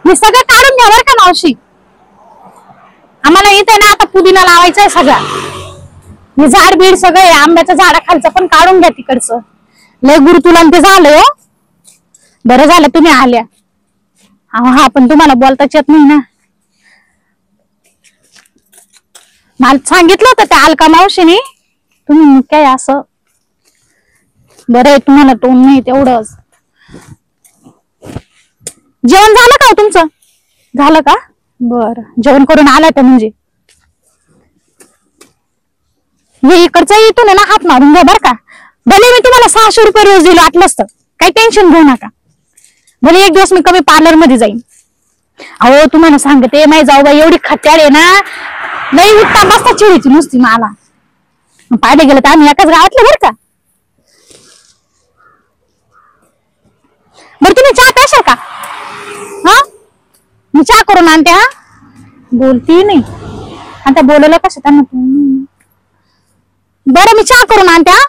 मी सगळं काढून घ्या बरं का मावशी. आम्हाला इथे ना आता पुदिना लावायचा आहे सगळा. मी झाड बीड सगळे आंब्याच्या झाडाखालचं पण काढून घ्या तिकडचं. लय गुरुतुला ते झालंय हो. बरं झालं तुम्ही आल्या. हा पण तुम्हाला बोलताच येत नाही ना. मला सांगितलं होतं त्या अलका मावशीने. तुम्ही काय असं बरं आहे तुम्हाला तोंड नाही तेवढंच. जेवण झालं का तुमचं? झालं का? बरं जेवण करून आलाय तर म्हणजे हे इकडचं इथून आहे ना हात मारून घ्या बरं का. भले मी तुम्हाला 600 रुपये रोज दिलो वाटलं असतं, काही टेन्शन घेऊ नका. भले एक दिवस मी कमी पार्लर मध्ये जाईन. अहो तुम्हाला सांगते माही जाऊ बाई एवढी खट्याळ आहे ना, नाही उठता बसता चिडीची नुसती मला. पाहिलं गेलं तर आम्ही एकाच गावातले बरं का. बरं तुम्ही चहा प्याशाल का? हा मी चहा करून आणते. हा बोलती नाही आता बोलवलं कसं त्यांना. बरं मी चहा करून आणते. हा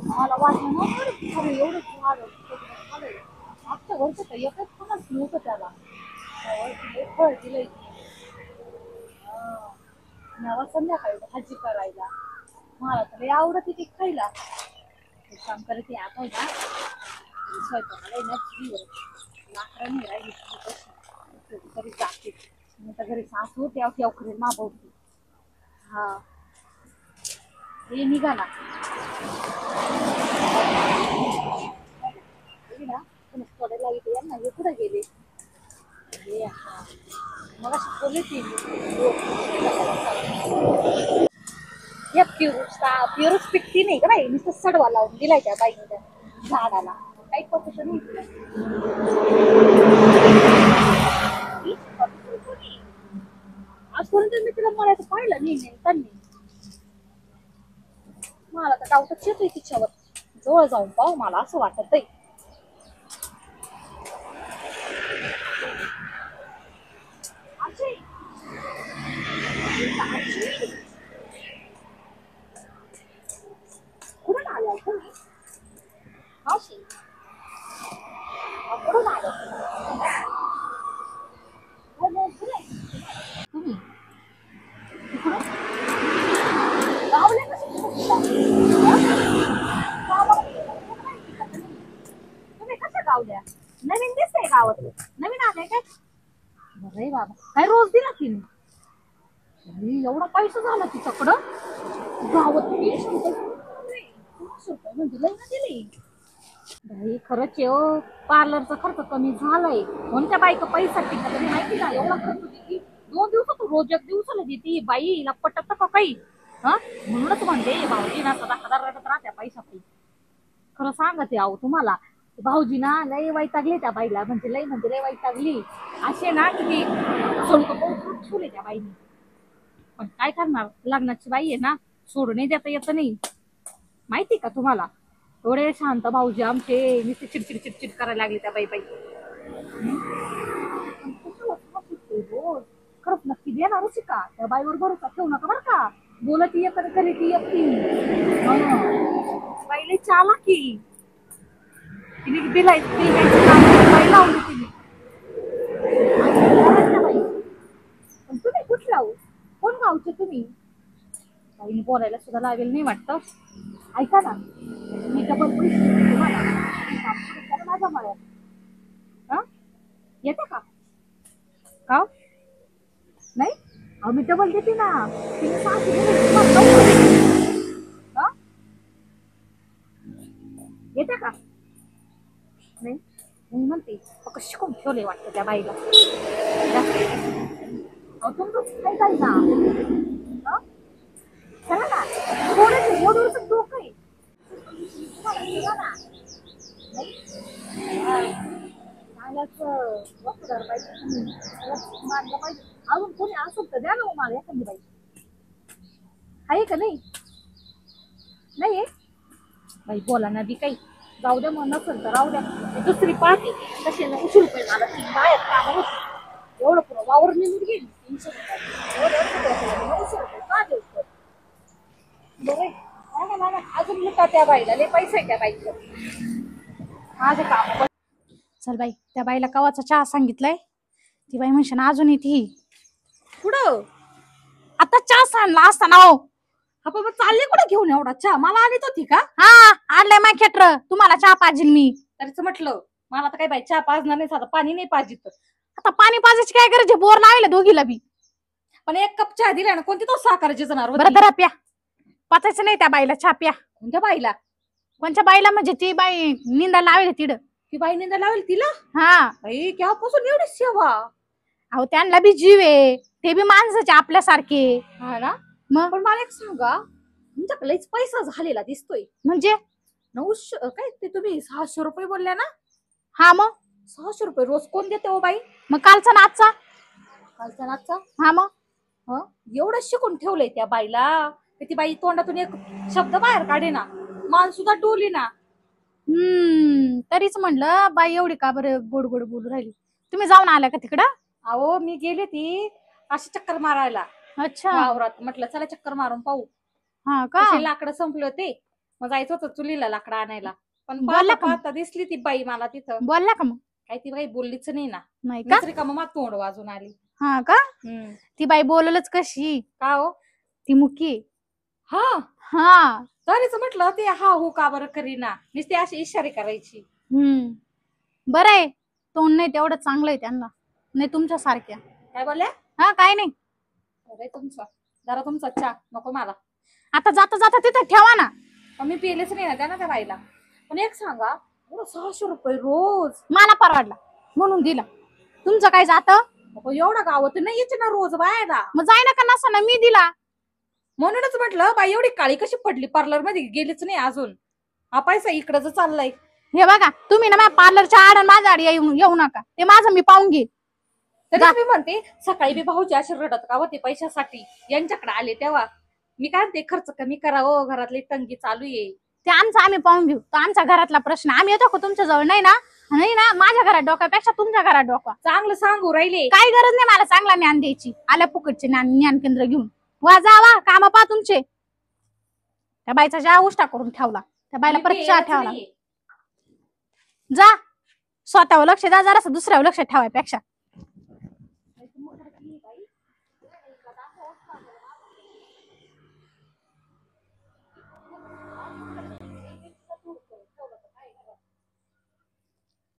मला वाटलं ना एवढं मागच्या वर्ष तर एकच कोणाच नव्हतं त्याला. फळ दिलंय नवा संध्याकाळी भाजी करायला. मला तर लय आवडत ती खायला. एक काम करते आता ना स्वयंपाकाला ना चुलीवर लाकडं नाही राहिली तरी जाते. आता घरी सासू तेव्हा करेल मागवते. हा हे निघाला ना हे कुठे गेले. मग बोलले ती प्युरुस पिकती नाही का बाई, नुसतं सडवा लावून दिलाय त्या बाईने त्या झाडाला. काही पद्धत नाही. आजपर्यंत मी तिला म्हणायचं पाहिलं नाही त्यांनी. मला तर डाऊटच येतोय तिच्यावर. जवळ जाऊन पाहू मला असं वाटत आहे. कुठून आल्या तुम्ही? मावशी कुठून आल्या तुम्ही? गावले तुम्ही कशा गावल्या? नवीन दिसतंय गावात. नवीन आलंय काय? बरं बाबा काय रोज दिला तिने. एवढा पैसा झाला तिच्याकडं गावात. 300 रुपये म्हणजे लई ना दिली भाई. खरंच आहे हो पार्लरचा खर्च कमी झालाय. कोणत्या बाईक पैसा टिकत नाही माहिती का. एवढा खर्च देते 2 दिवसात रोज 1 दिवसाला देते बाई. हिला पटत का काही. हा म्हणूनच म्हणते भाऊजी ना सदा हजार रडत राहत्या पैसा पैसा. खरं सांगते आहो तुम्हाला भाऊजी ना लय वैतागले त्या बाईला. म्हणजे लय वैतागली. असे ना किती ठेवले त्या बाईने. पण काय करणार लग्नाची बाई आहे ना, सोडून देता येत नाही माहिती का तुम्हाला. एवढे शांत भाऊजी आमचे नुसते चिडचिड करायला लागले त्या बाई. खरंच नक्की देणार होती का. त्या बाईवर भरोसा ठेवू नका बरं का. बोलत एक करी ती एकटी. बाईला चालाकी तिने दिलाय बाई लावली तिने. पण तुम्ही कुठला हो? कोण गावचे तुम्ही? बाईने बोलायला सुद्धा लागेल नाही वाटतं. ऐका ना मी डबल पैसे माझ्या मळ्यात. हा येते का? का नाही अहो मी डबल देते ना. येते का? नाही मी म्हणते कशी कोण ठेवले वाटतं त्या बाईला. अहो तुमचं काय जाईल ना. चला ना थोडं वडूरचं डोकं आहे. चांगलंच वस्तूदार पाहिजे. मानलं पाहिजे. अजून कोणी असं तर द्या ना मला एखादी बाई. आहे का नाही? नाही बाई बोला ना बी काही. जाऊ द्या मग नसेल तर राहू द्या. मी दुसरी पाहते कशी 900 रुपये मला ती बाहेर कामाला होती. एवढं पुरं वावर निघून गेली 300 रुपये. एवढं 900 रुपये का देऊ तर? बरं आहे. नाही ना, नाही ना. अजून लुटा त्या बाईला लय पैसे आहे त्या बाईचं. माझं काम चल बाई, त्या बाईला कवाचा चहा सांगितलाय, ती बाई म्हणशील अजून येते पुढं. आता चहा सांगला असताना. हो हा बाबा चालले कुठे घेऊन एवढा चहा? मला आणत होती का? हा, आणलंय माय खेटर, तुम्हाला चहा पाहिजे मी. तरीच म्हटलं मला आता काय बाई चहा पाजणार नाही, साधं पाणी नाही पाहिजे. आता पाणी पाजायची काय गरज आहे, बोर लावले दोघीला बी. पण एक कप चहा दिला ना, कोणती तो साखरेची जनावर बरं धरा प्या, पाचायचं नाही त्या बाईला चहा प्या. कोणत्या बाईला? कोणच्या बाईला म्हणजे ती बाई निंदा लावेल तिड. ती बाई निंदा लावेल तिला? हा, बाई केव्हापासून एवढी सेवा? अहो त्यांना बी जीव आहे, ते बी माणसाचे आपल्यासारखे. हा ना. मग पण मला एक सांगा, तुमच्याकडे लयच पैसा झालेला दिसतोय. म्हणजे 900 काय ते तुम्ही 600 रुपये बोलल्या ना? हा मग 600 रुपये रोज कोण देते हो बाई? मग कालचा नाचचा. कालचा नाचचा? हा मग हं? एवढं शिकून ठेवलंय त्या बाईला, ती बाई तोंडातून एक शब्द बाहेर काढे ना, मान सुद्धा डोली ना. तरीच म्हणलं बाई एवढी का बरं गोड गोड बोलू राहिली. तुम्ही जाऊन आल्या का तिकडं? अहो मी गेले ती अशी चक्कर मारायला अच्छा, वावरात. म्हटलं चला चक्कर मारून पाहू. हा का. लाकडं संपले होते, मग जायचं होतं चुलीला लाकडं आणायला. पण बोलला का? पाहता दिसली ती बाई मला तिथं. बोलला का मग? काय ती बाई बोललीच नाही ना. नाही का? का मग तोंड वाजून आली. हा का. ती बाई बोललच कशी? का हो? ती मुकी. हा हा, तरीच म्हटलं ते हा हो का बरं करीना, नुसती अशी इशारे करायची. बरं आहे, तोंड नाही तेवढं चांगलं आहे त्यांना, नाही तुमच्या सारख्या. काय बोलल्या? हा काय नाही. अरे तुमचा जरा तुमचा चहा नको मला. आता जाता जाता तिथं ठेवा ना. पण मी पिलेच नाही ना त्या ना त्या बाईला. पण एक सांगा, 600 रुपये रोज मला परवडला म्हणून दिला. तुमचं काय जात? एवढा गावात नाही यायचे ना रोज बायला. मग जाय ना का नसा ना, मी दिला म्हणूनच म्हटलं बाई एवढी काळी कशी पडली, पार्लर मध्ये गेलीच नाही अजून. हा पैसा इकडं चाललाय. हे बघा तुम्ही ना माझ्या पार्लरच्या आड माझ्या आड येऊ नका, ते माझं मी पाहून घेईन. तरी मी म्हणते सकाळी बी भाऊजी असे रडत का होते पैशासाठी, यांच्याकडे आले तेव्हा. मी काय म्हणते खर्च कमी करावं, घरातली तंगी चालू आहे. ते आमचं आम्ही पाहून घेऊ, तो आमचा घरातला प्रश्न. आम्ही येतो का तुमच्या जवळ? नाही ना, नाही ना. माझ्या घरात डोक्यापेक्षा तुमच्या घरात डोका. चांगलं सांगू राहिले. काही गरज नाही मला चांगला ज्ञान द्यायची. आल्या फुकटचे ज्ञान केंद्र घेऊन वा जावा, काम पा तुमचे. त्या बाईचा ज्या उष्टा करून ठेवला, त्या बाईला परत चहा ठेवला. जा स्वतःवर लक्ष द्या जरासं, दुसऱ्यावर लक्ष ठेवायपेक्षा.